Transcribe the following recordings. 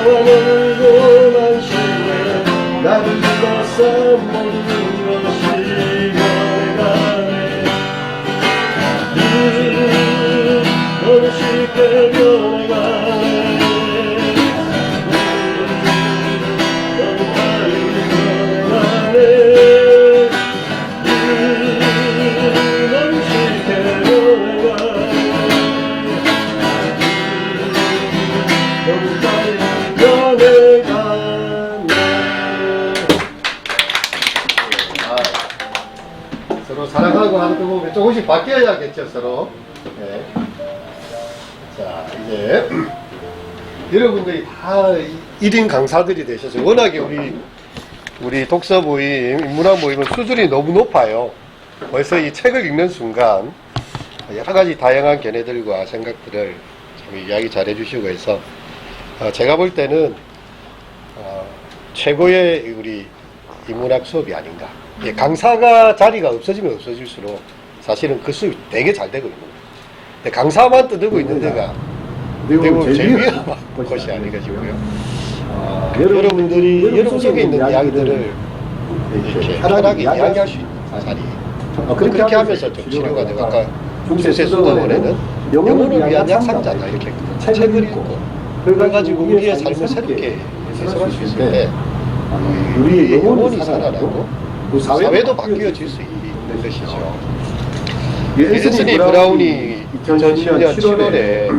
놀고 난 시에 나를 둘러싼 모든 것이 변해가네. 너무 쉽게 변해가네. 너무 빨리 변해가네. 너무 쉽게 변해가네. 너무 빨리 변해가네. 서로 사랑하고 하는 거 보면 조금씩 바뀌어야겠죠, 서로. 네. 자, 이제 여러분들이 다 1인 강사들이 되셔서 워낙에 우리 독서 모임, 인문학 모임은 수준이 너무 높아요. 벌써 이 책을 읽는 순간 여러 가지 다양한 견해들과 생각들을 참 이야기 잘 해주시고 해서 제가 볼 때는 최고의 우리 인문학 수업이 아닌가. 강사가 자리가 없어지면 없어질수록 사실은 그 수업이 되게 잘 되고 있는 거예요. 근데 강사만 떠들고 있는 데가 대부분 제일 위험한 것이 아닌가 싶고요. 여러분들이 여러분 속에 있는 이야기들을 이렇게 편하게 이야기할 수 있는 자리. 그렇게 하면서 좀 치료가 되고, 아까 중세 수도원에는 영혼을 위한 약상자다 이렇게 책을 읽고 그래가지고 우리의 삶을 새롭게 해석할 수 있을 때 우리의 영혼이 살아나고 사회도 바뀌어질 수 있는 것이죠. 앤서니 브라운이 2010년 7월에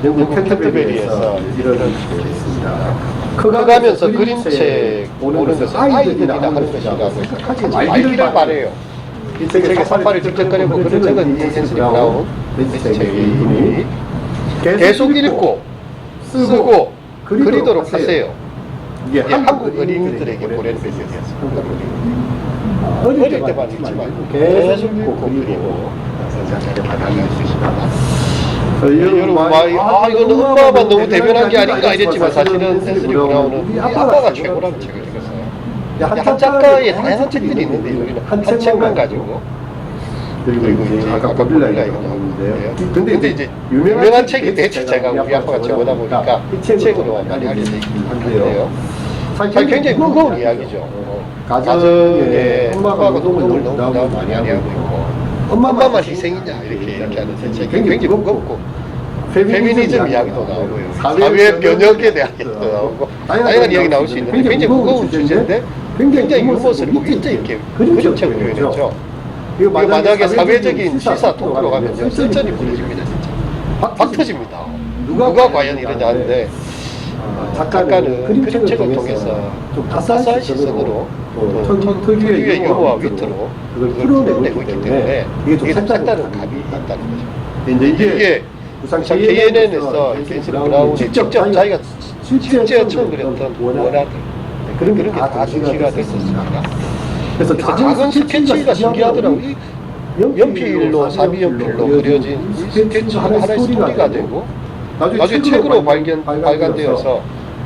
영국 캔터베리에서 일어난 일이 있습니다. 커가면서 그림책 보는 것은 아이들이나 하는 것이라고 생각하지 말기를 바래요. 이 책에 산발을 틱틱거리고 그런 책은 앤서니 브라운 벤치책이 계속 읽고 쓰고 그리도록 하세요. 이게 한국 어린이들에게 보내는 메시지였습니다. 어릴 때만 읽지 말고 계속 읽고 그리고 자기를 받아낼 수 있습니다. 여러분 이거는 엄마만 너무 대변한 게 아닌가 이랬지만 사실은 앤서니 브라운은 우리 아빠가 최고라는 책을 읽었어요. 한 작가의 다양한 책들이 있는데 우리는 한 책만 가지고 그리고 이제 아까 고릴라 이거 나오는데요. 근데 이제 유명한 책이 대체 제가 우리 아빠가 최고다 보니까 이 책으로 많이 알려져 있긴 한데요. 사실 굉장히 무거운 이야기죠. 가정에 엄마가 노동을 너무 많이 하고 있고 엄마만 희생이냐 이렇게 하는 책이 굉장히 무겁고 페미니즘 이야기도 나오고요. 사회 변혁에 대한 이야기도 나오고 다양한 이야기 나올 수 있는데 굉장히 무거운 주제인데 굉장히 유머스럽고 위트 있게 그림책을 표현했죠. 이거 만약에 사회적인 시사 토크로 가면요 설전이 벌어집니다. 진짜 박 터집니다. 누가 과연 이러냐 하는데 작가는 그림책을 통해서 좀 따스한 시선으로 특유의 유머와 위트로 그걸 풀어내고 있기 때문에 이게 좀 색다른 감이 있다는 거죠. 이게 우선 KNN에서 앤서니 브라운이 직접 자기가 실제 처음 그렸던 원화들 그런 게 다 전시가 됐었습니다. 그래서 작은 스케치가 신기하더라고요. 연필로, 사비연필로 그려진 스케치 하나의 스토리가 되고 나중에 책으로 발간되어서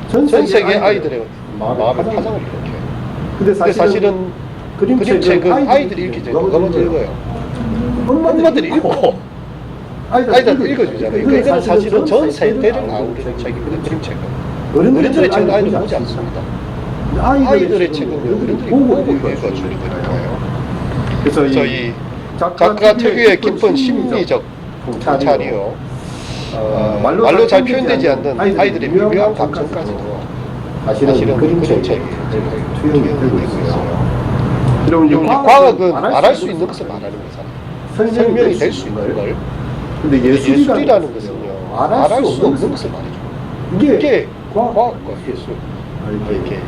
전 세계 아이들의 마음을 파장을 일으켜요. 근데 사실은 그림책은 아이들이 읽기 전에 누가 먼저 읽어요? 엄마들이 읽고 아이들한테 읽어주잖아요. 이거는 사실은 전 세대를 아우르는 책입니다. 그림책은 어른들의 책은 아이들 보지 않습니다. 아이들의 책은 어른들이 보고 읽어주는 거니까요. 그래서 이 작가 특유의 깊은 심리적 통찰이요. 말로 잘 표현되지 않는 아이들의 미묘한 감정까지도 사실은 그림책에 투영이 되고 있어요. 여러분, 과학은 말할 수 있는 것을 말하는 거잖아요. 설명이 될 수 있는 걸. 근데 예술이라는 것은요, 말할 수 없는 것을 말해줘요. 이게 과학과 예술. 이렇게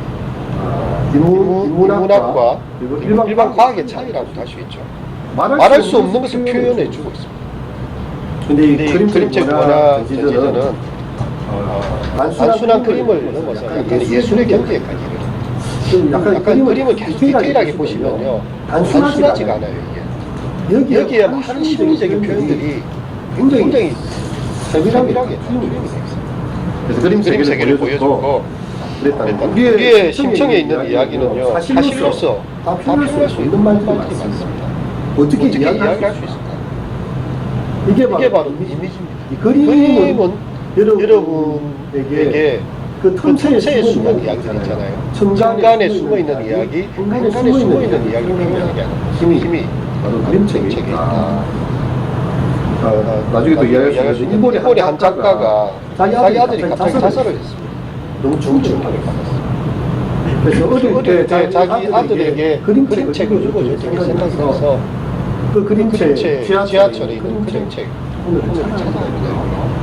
인문학과 일반 과학의 차이라고도 할 수 있죠. 말할 수 없는 것을 표현해주고 있습니다. 근데 이 그림책 문화 전시전은 단순한 그림을 넘어서 약간 예술의 경지에까지 이르는 약간 그림을 계속 디테일하게 보시면요 단순하지가 않아요. 이게 여기에 많은 심리적인 표현들이 굉장히 세밀하게 표현이 되어 있습니다. 그래서 그림 세계를 보여주고 우리의 심청에 있는 이야기는요 사실로서 다 표현할 수 있는 말들이 많습니다. 어떻게 이야기할 수 있을까? 이게 바로 이미지입니다. 이 그림은 여러분에게 그 틈새에 숨은 숨은 이야기들 있잖아요. 천간에 숨어있는 이야기, 인간에 인간에 숨어있는 숨어있는 이야기를 표현하게 하는 힘이 바로 그림책에 그림책에 있다. 나중에 또 이야기할 수 있는데 일본의 한 작가가 자기 아들이 갑자기 자살을 했습니다. 너무 충격을 충격을 받았어요. 그래서 어릴 때 자기 아들에게 그림책을 읽어줄 생각해서 그 그림책 지하철에 있는 그림책 오늘을 찾아야 찾아요.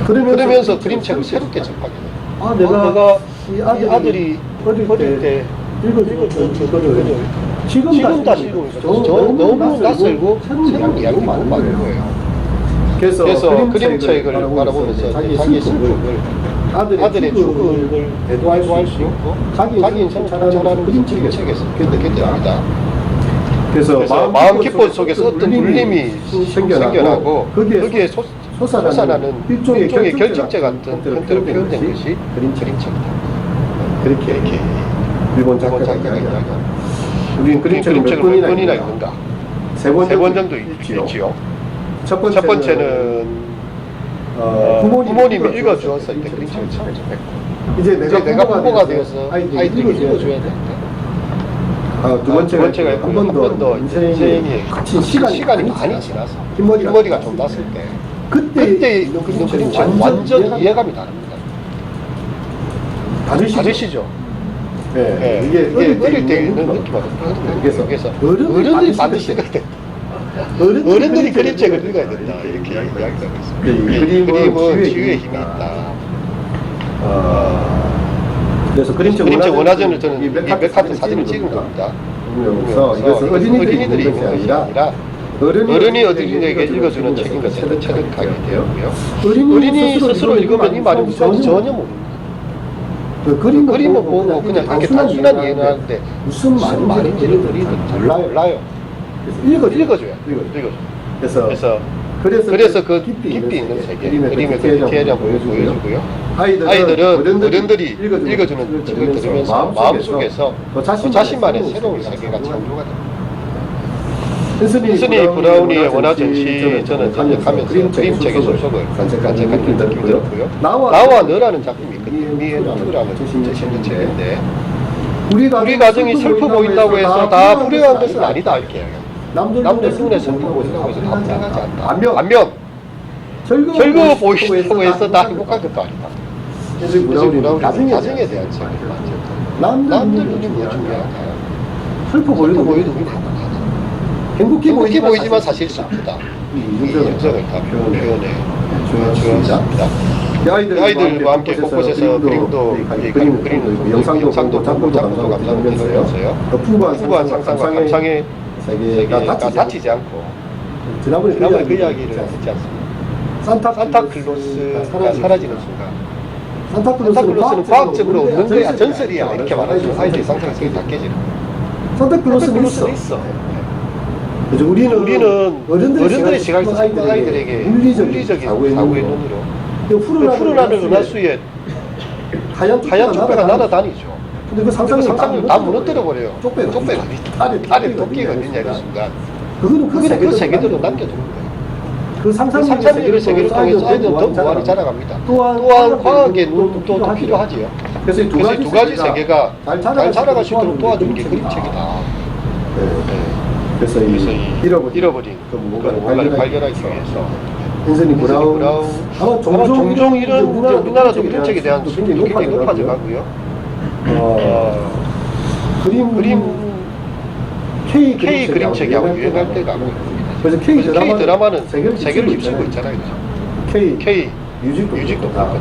그러면서 그림책을 새롭게 접하게 돼요. 내가 이 이 아들이 어릴 때 읽어줬던 그거를 지금 다시 읽으면서 너무 낯설고 새로운 이야기를 많은 거예요. 그래서 그림책을 바라보면서 자기의 슬픔을 아들의 죽음을 대도할 수 있고 자기 인생을 전하는 그림책에서 견뎌합니다. 그래서 마음 기포 속에서 어떤 울림이 생겨나고 거기에 솟아나는 일종의 결정체 같은 형태로 표현된 것이 그림책이다. 그렇게 일본 작가가 이야기합니다. 우리는 그림책을 몇 번이나 읽는가? 세 번 정도 읽지요. 첫 번째는 부모님이 읽어주었을 때 그림책을 처음 접했고 이제 내가 부모가 되어서 아이들에게 읽어줘야 되는데 두 번째가 한 번 더 인생에 거친 시간이 많이 지나서 흰머리가 좀 났을 때 그때 읽는 그림책은 완전 이해감이 다릅니다. 다르시죠? 네. 이게 어릴 때 읽는 느낌하고 다르거든요. 그래서 어른들이 반드시 읽어야 된다. 어른들이 그림책을 읽어야 된다. 이렇게 이야기하고 있습니다. 그림은 치유의 힘이 있다. 그래서 그림책 원화전을 저는 이 맥카트 사진을 찍은 겁니다. 그래서 이것은 어린이들이 읽는 것이 아니라 어른이 어린이에게 읽어주는 책인 것을 체득하게 되었고요. 어린이 스스로 읽으면 이 말이 무슨 말인지 전혀 모릅니다. 그림을 보고 그냥 이렇게 단순한 이해는 하는데 무슨 말인지를 어린이들은 몰라요. 읽어줘야. 그래서 그 깊이 있는 세계, 그림의 그 디테일함을 보여주고요. 아이들은 어른들이 읽어주는 책을 들으면서 마음속에서 자신만의 새로운 세계가 창조가 됩니다. 앤서니 브라운의 원화전시 저는 가면서 그림책의 소속을 간직한 느낌이 들었고요. 나와 너라는 작품이 있거든요. 미앤투라는 제시는 책인데 우리 가정이 슬퍼 보인다고 해서 다 불행한 것은 아니다 이렇게 이야기합니다. 남들 눈에 슬퍼 보인다고 해서 다 불행하지 않다. 반면 즐거워 보인다고 해서 다 행복한 것도 아니다. 그래서 브라운이 가정에 대한 책을 만들었다. 남들 눈이 뭐 중요한가요? 슬퍼 보여도 우리는 행복해 보이지만 사실 슬프다. 이 감정을 다 표현해 주었습니다. 아이들과 함께 곳곳에서 그림도 그리는 영상도 작품도 감상하면서요. 풍부한 상상과 감상의 세계가 다치지 않고 지난번에 그 이야기를 듣지 않습니다. 산타클로스가 사라지는 순간 산타클로스는 과학적으로 없는 거야, 전설이야 이렇게 말하죠. 아이들의 상상의 세계가 다 깨지는 거야. 산타클로스는 있어. 그래서 우리는 어른들의 시각에서 아이들에게 물리적인 사고의 눈으로 푸른 하늘 은하수에 하얀 쪽배가 날아다니죠. 근데 그 상상력을 다 무너뜨려버려요. 쪽배가 아래 토끼가 어딨냐 이 순간 그거는 그 세계대로 남겨두는 거예요. 그 상상력의 세계를 통해서 아이들은 더 무한히 자라갑니다. 또한 과학의 눈도 필요하지요. 그래서 이 두 가지 세계가 잘 자라갈 수 있도록 도와주는 게 그림책이다. 그래서 이 잃어버린 그 뭔가를 발견하기 위해서 앤서니 브라운 아마 종종 이런 우리나라도 그림책에 대한 수준이 굉장히 높아져 가고요. K 그림책이하고 유행할 때가 그래서 K 드라마는 세계를 휩쓸고 있잖아요. K 뮤직도 다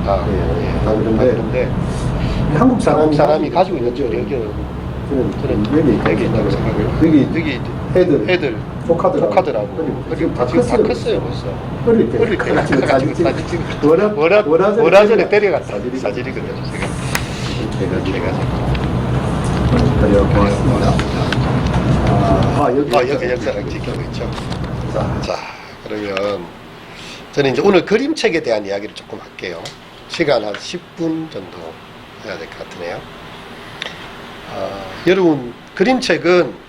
그런데 한국 사람이 가지고 있는 저력은 저는 여기 있다고 생각해요. 여기 애들 조카들하고 그리고 다 컸어요 벌써. 어릴 때 가지고 사진 찍고 월화전에 데려갔다 사진이거든요. 제가 여기 역사를 지키고 있죠. 자 그러면 저는 이제 오늘 그림책에 대한 이야기를 조금 할게요. 시간 한 10분 정도 해야 될 것 같으네요. 여러분 그림책은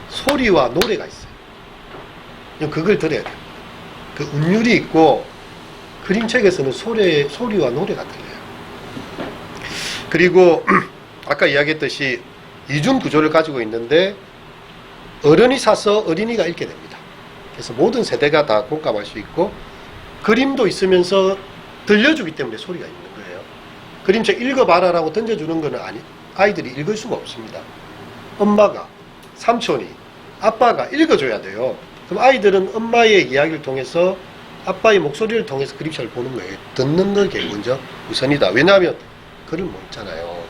소리와 노래가 있어요. 그걸 들어야 돼요. 그 운율이 있고 그림책에서는 소리와 노래가 들려요. 그리고 아까 이야기했듯이 이중 구조를 가지고 있는데 어른이 사서 어린이가 읽게 됩니다. 그래서 모든 세대가 다 공감할 수 있고 그림도 있으면서 들려주기 때문에 소리가 있는 거예요. 그림책 읽어봐라라고 던져주는 거는 아이들이 읽을 수가 없습니다. 엄마가, 삼촌이, 아빠가 읽어줘야 돼요. 그럼 아이들은 엄마의 이야기를 통해서 아빠의 목소리를 통해서 그림책을 보는 거예요. 듣는 게 먼저 우선이다. 왜냐하면 글을 못 읽잖아요.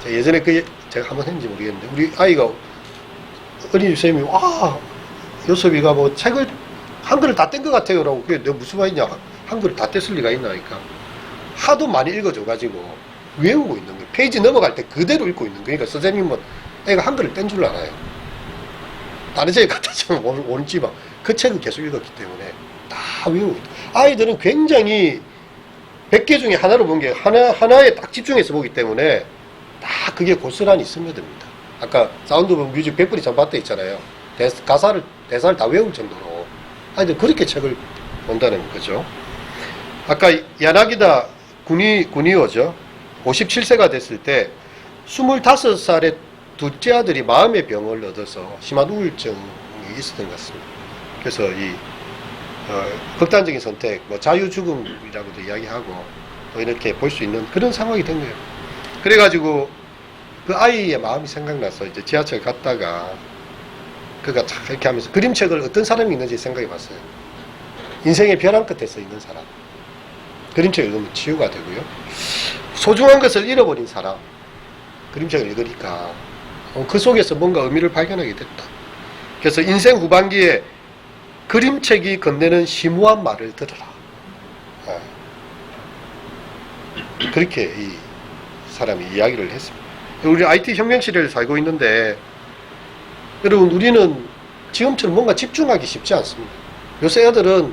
예전에 제가 한번 했는지 모르겠는데 우리 아이가 어린이 선생님이 요섭이가 뭐 책을 한글을 다 뗀 것 같아요 라고. 그게 내가 무슨 말이냐, 한글을 다 뗐을 리가 있나 하니까 하도 많이 읽어줘가지고 외우고 있는 거예요. 페이지 넘어갈 때 그대로 읽고 있는 거예요. 그러니까 선생님은 애가 한글을 뗀 줄 알아요. 다른 책을 갖다 주면 오는지만 그 책을 계속 읽었기 때문에 다 외우고 있다. 아이들은 굉장히 100개 중에 하나로 본 게 하나에 딱 집중해서 보기 때문에 다 그게 고스란히 스며듭니다. 아까 사운드 오브 뮤직 100분이 전파돼 있잖아요. 대사를 다 외울 정도로 아이들 그렇게 책을 본다는 거죠. 아까 야나기다 군이오죠. 57세가 됐을 때 25살에 둘째 아들이 마음의 병을 얻어서 심한 우울증이 있었던 것 같습니다. 그래서 극단적인 선택, 자유죽음이라고도 이야기하고 이렇게 볼 수 있는 그런 상황이 된 거예요. 그래가지고 그 아이의 마음이 생각나서 이제 지하철 갔다가 그가 탁 이렇게 하면서 그림책을 어떤 사람이 읽는지 생각해 봤어요. 인생의 벼랑 끝에 서 있는 사람. 그림책을 읽으면 치유가 되고요. 소중한 것을 잃어버린 사람. 그림책을 읽으니까 그 속에서 뭔가 의미를 발견하게 됐다. 그래서 인생 후반기에 그림책이 건네는 심오한 말을 들어라. 그렇게 이 사람이 이야기를 했습니다. 우리 IT 혁명 시대를 살고 있는데 여러분 우리는 지금처럼 뭔가 집중하기 쉽지 않습니다. 요새 애들은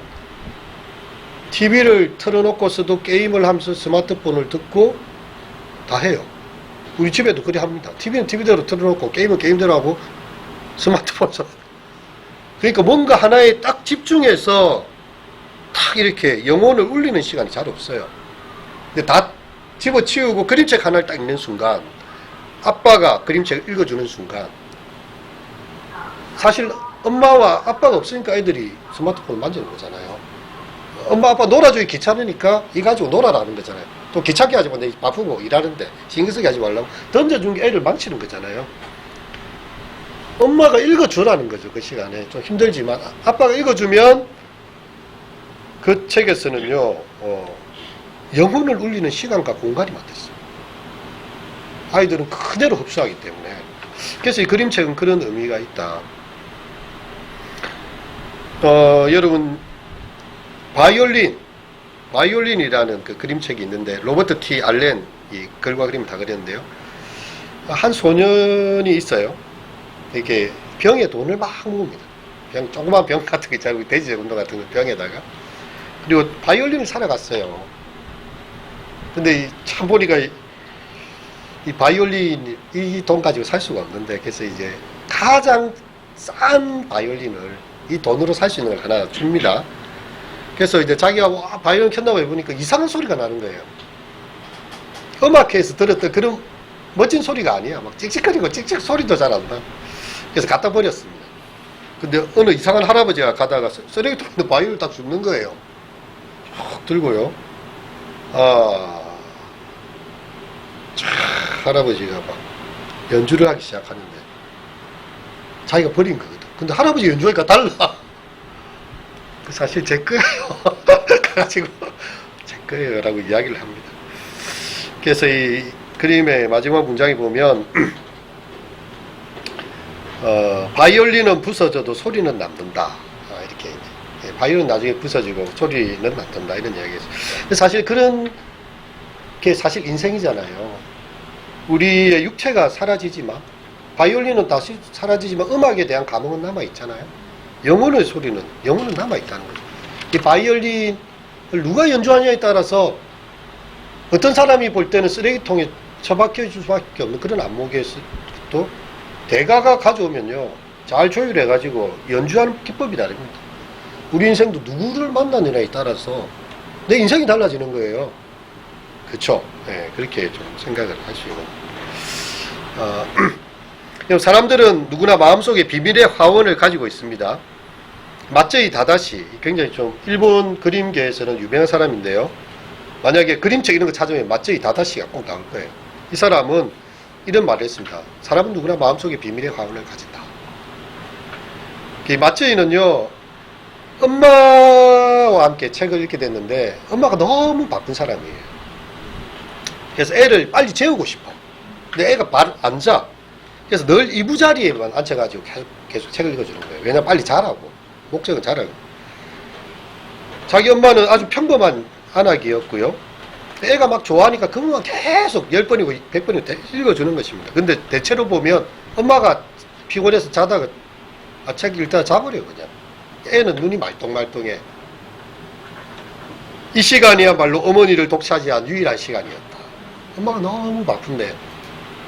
TV를 틀어놓고서도 게임을 하면서 스마트폰을 듣고 다 해요. 우리 집에도 그래 합니다. TV는 TV대로 틀어놓고 게임은 게임대로 하고 스마트폰 그러니까 뭔가 하나에 딱 집중해서 딱 이렇게 영혼을 울리는 시간이 잘 없어요. 근데 다 집어치우고 그림책 하나를 딱 읽는 순간 아빠가 그림책을 읽어주는 순간 사실 엄마와 아빠가 없으니까 애들이 스마트폰을 만지는 거잖아요. 엄마 아빠 놀아주기 귀찮으니까 이 가지고 놀아라는 거잖아요. 또 귀찮게 하지 마. 내 바쁘고 일하는데 신경 쓰게 하지 말라고 던져준 게 애를 망치는 거잖아요. 엄마가 읽어주라는 거죠. 그 시간에 좀 힘들지만 아빠가 읽어주면 그 책에서는요 영혼을 울리는 시간과 공간이 만들었어요. 아이들은 그대로 흡수하기 때문에. 그래서 이 그림책은 그런 의미가 있다. 여러분 바이올린이라는 그 그림책이 있는데 로버트 T. 알렌 이 글과 그림을 다 그렸는데요. 한 소년이 있어요. 이렇게 병에 돈을 막 모읍니다. 조그만 병 같은 거 있잖아요. 돼지 운동 같은 거 병에다가. 그리고 바이올린을 사러 갔어요. 근데 참 보니까 이 바이올린 이 돈 가지고 살 수가 없는데 그래서 이제 가장 싼 바이올린을 이 돈으로 살 수 있는 걸 하나 줍니다. 그래서 이제 자기가 바이올린 켠다고 해보니까 이상한 소리가 나는 거예요. 음악회에서 들었던 그런 멋진 소리가 아니야. 막 찍찍거리고 찍찍 소리도 잘 안 나. 그래서 갖다 버렸습니다. 근데 어느 이상한 할아버지가 가다가 쓰레기통에 바이올린 딱 줍는 거예요. 쭉 들고요. 할아버지가 막 연주를 하기 시작하는데 자기가 버린 거거든. 근데 할아버지 연주하니까 달라. 사실 제 거예요. 그래가지고 제 거예요 라고 이야기를 합니다. 그래서 이 그림의 마지막 문장에 보면 바이올린은 부서져도 소리는 남는다. 이렇게 바이올린 나중에 부서지고 소리는 남는다 이런 이야기였어요. 근데 사실 그런 게 사실 인생이잖아요. 우리의 육체가 사라지지만 바이올린은 다시 사라지지만 음악에 대한 감흥은 남아있잖아요. 영혼의 소리는 영혼은 남아있다는 거죠. 이 바이올린을 누가 연주하냐에 따라서 어떤 사람이 볼 때는 쓰레기통에 처박혀 줄 수밖에 없는 그런 안목에서도 대가가 가져오면요 잘 조율해 가지고 연주하는 기법이 다릅니다. 우리 인생도 누구를 만나느냐에 따라서 내 인생이 달라지는 거예요. 그렇죠. 예, 그렇게 좀 생각을 하시고. 사람들은 누구나 마음속에 비밀의 화원을 가지고 있습니다. 마쯔이 다다시, 굉장히 좀 일본 그림계에서는 유명한 사람인데요. 만약에 그림책 이런 거 찾으면 마쯔이 다다시가 꼭 나올 거예요. 이 사람은 이런 말을 했습니다. 사람은 누구나 마음속에 비밀의 화원을 가진다. 이 마쯔이는요, 엄마와 함께 책을 읽게 됐는데 엄마가 너무 바쁜 사람이에요. 그래서 애를 빨리 재우고 싶어. 근데 애가 안 자. 그래서 늘 이부자리에만 앉혀가지고 계속 책을 읽어주는 거예요. 왜냐면 빨리 자라고. 목적은 자라고. 자기 엄마는 아주 평범한 안악이었고요. 애가 막 좋아하니까 그것만 계속 10번이고 100번이고 읽어주는 것입니다. 근데 대체로 보면 엄마가 피곤해서 자다가 책 읽다가 자버려요, 그냥. 애는 눈이 말똥말똥해. 이 시간이야말로 어머니를 독차지한 유일한 시간이었다. 엄마가 너무 바쁜데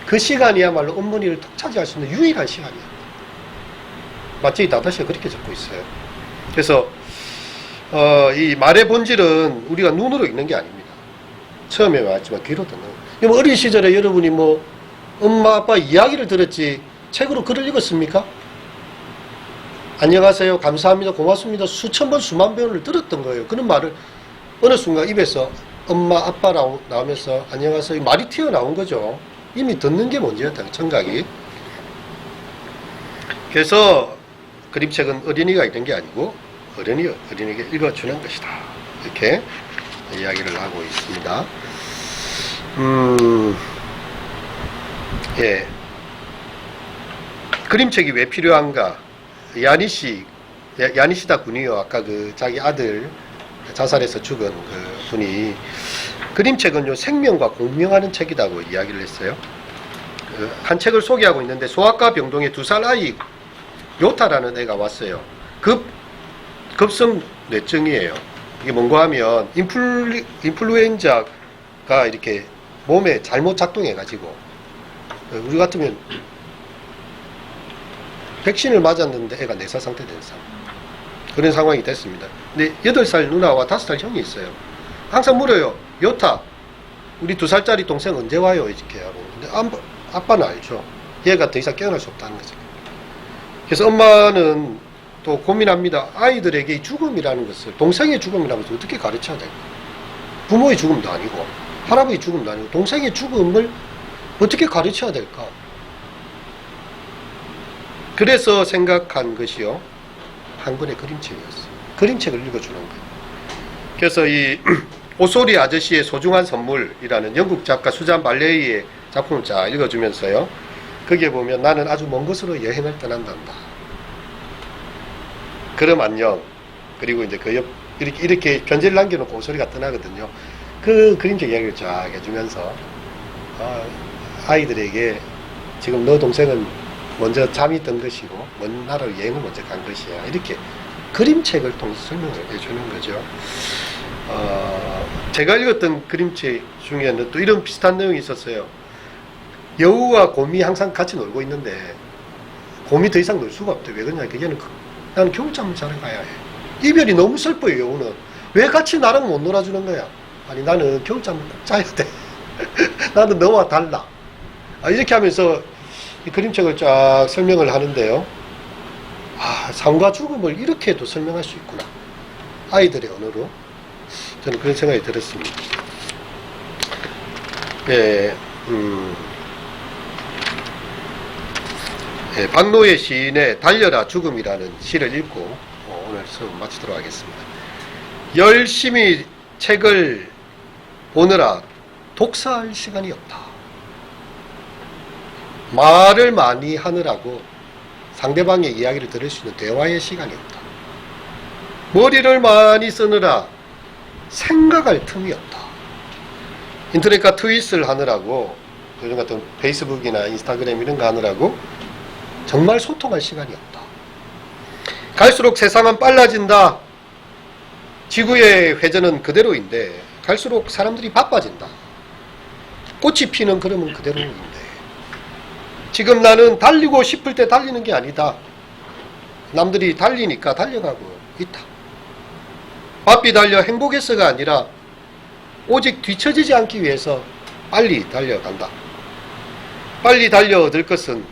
그 시간이야말로 어머니를 독차지할 수 있는 유일한 시간이었다. 마쯔이 다다시가 그렇게 적고 있어요. 그래서 이 말의 본질은 우리가 눈으로 읽는 게 아닙니다. 처음에 말했지만 귀로 듣는 거예요. 어린 시절에 여러분이 뭐 엄마 아빠 이야기를 들었지 책으로 글을 읽었습니까? 안녕하세요, 감사합니다, 고맙습니다 수천 번 수만 번을 들었던 거예요. 그런 말을 어느 순간 입에서 엄마 아빠 나오면서 안녕하세요 말이 튀어나온 거죠. 이미 듣는 게 문제였다, 청각이. 그래서 그림책은 어린이가 읽는 게 아니고 어린이에게 읽어주는 것이다, 이렇게 이야기를 하고 있습니다. 예. 그림책이 왜 필요한가? 야니시다 군이요, 아까 그 자기 아들 자살해서 죽은 그 분이 그림책은요 생명과 공명하는 책이라고 이야기를 했어요. 한 책을 소개하고 있는데 소아과 병동에 2살 아이 요타라는 애가 왔어요. 급성 뇌증이에요. 이게 뭔가 하면 인플루엔자가 이렇게 몸에 잘못 작동해가지고 우리 같으면 백신을 맞았는데 애가 내사 상태 된 상황, 그런 상황이 됐습니다. 근데 8살 누나와 5살 형이 있어요. 항상 물어요. 요타, 우리 2살짜리 동생 언제 와요? 이렇게 하고. 근데 아빠는 알죠. 얘가 더 이상 깨어날 수 없다는 거죠. 그래서 엄마는 또 고민합니다. 아이들에게 이 죽음이라는 것을, 동생의 죽음이라는 것을 어떻게 가르쳐야 될까? 부모의 죽음도 아니고 할아버지 죽음도 아니고 동생의 죽음을 어떻게 가르쳐야 될까? 그래서 생각한 것이요, 한 권의 그림책이었어요. 그림책을 읽어주는 거예요. 그래서 이 오소리 아저씨의 소중한 선물이라는 영국 작가 수잔 발레이의 작품을 쫙 읽어주면서요, 거기에 보면 나는 아주 먼 곳으로 여행을 떠난단다. 그럼 안녕. 그리고 이제 그 옆 이렇게 편지를 남겨놓고 오소리가 떠나거든요. 그 그림책 이야기를 쫙 해주면서 아이들에게 지금 너 동생은 먼저 잠이 든 것이고 먼 나라로 여행을 먼저 간 것이야, 이렇게 그림책을 통해서 설명을 해주는 거죠. 제가 읽었던 그림책 중에는 또 이런 비슷한 내용이 있었어요. 여우와 곰이 항상 같이 놀고 있는데 곰이 더 이상 놀 수가 없대. 왜 그러냐, 그게는 나는 겨울잠을 자러 가야 해. 이별이 너무 슬퍼요. 여우는 왜 같이 나랑 못 놀아주는 거야? 아니, 나는 겨울잠을 꼭 자야 돼. 나는 너와 달라. 이렇게 하면서 이 그림책을 쫙 설명을 하는데요, 삶과 죽음을 이렇게도 설명할 수 있구나, 아이들의 언어로. 저는 그런 생각이 들었습니다. 박노해 시인의 달려라 죽음이라는 시를 읽고 오늘 수업 마치도록 하겠습니다. 열심히 책을 보느라 독서할 시간이 없다. 말을 많이 하느라고 상대방의 이야기를 들을 수 있는 대화의 시간이 없다. 머리를 많이 쓰느라 생각할 틈이 없다. 인터넷과 트윗을 하느라고, 요즘 같은 페이스북이나 인스타그램 이런 거 하느라고 정말 소통할 시간이 없다. 갈수록 세상은 빨라진다. 지구의 회전은 그대로인데 갈수록 사람들이 바빠진다. 꽃이 피는 그름은 그대로인데 지금 나는 달리고 싶을 때 달리는 게 아니다. 남들이 달리니까 달려가고 있다. 바삐 달려 행복해서가 아니라 오직 뒤처지지 않기 위해서 빨리 달려간다. 빨리 달려들 것은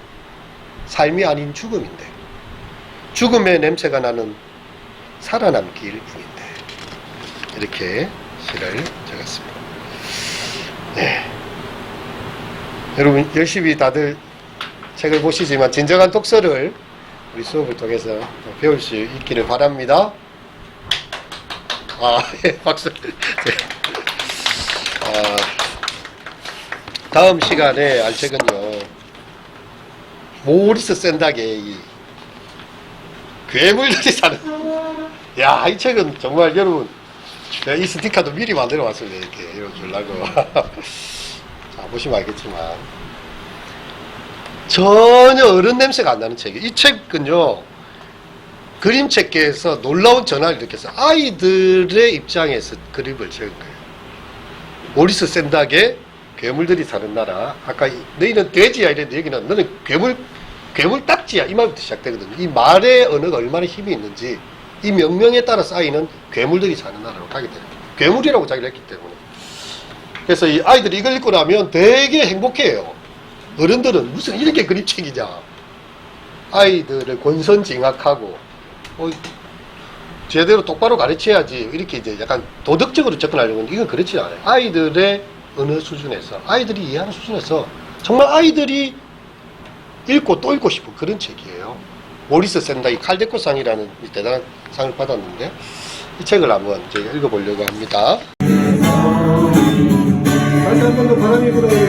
삶이 아닌 죽음인데, 죽음의 냄새가 나는 살아남기일 뿐인데, 이렇게 시를 적었습니다. 네. 여러분 열심히 다들 책을 보시지만 진정한 독서를 우리 수업을 통해서 배울 수 있기를 바랍니다. 예, 박수. 네. 다음 시간에 할 책은요, 모리스 샌닥의 이 괴물들이 사는. 야, 이 책은 정말 여러분, 내가 이 스티커도 미리 만들어 왔습니다. 이렇게 읽어주려고. 자, 보시면 알겠지만 전혀 어른 냄새가 안 나는 책이에요. 이 책은요, 그림책계에서 놀라운 전환을 일으켜서 아이들의 입장에서 그림을 찍은 거예요. 모리스 샌닥의 괴물들이 사는 나라. 아까 너희는 돼지야 이랬는데 여기는 너는 괴물 딱지야 이 말부터 시작되거든요. 이 말의 언어가 얼마나 힘이 있는지 이 명명에 따라서 아이는 괴물들이 사는 나라로 가게 돼요. 괴물이라고 자기를 했기 때문에. 그래서 이 아이들이 이걸 읽고 나면 되게 행복해요. 어른들은 무슨 이렇게 그림책이냐. 아이들을 권선징악하고 제대로 똑바로 가르쳐야지 이렇게 이제 약간 도덕적으로 접근하려고 하는데 이건 그렇지 않아요. 아이들의 어느 수준에서, 아이들이 이해하는 수준에서 정말 아이들이 읽고 또 읽고 싶은 그런 책이에요. 모리스 샌닥이 칼데코상이라는 대단한 상을 받았는데 이 책을 한번 제가 읽어보려고 합니다. 다시 한 번 더 바람이 불어오고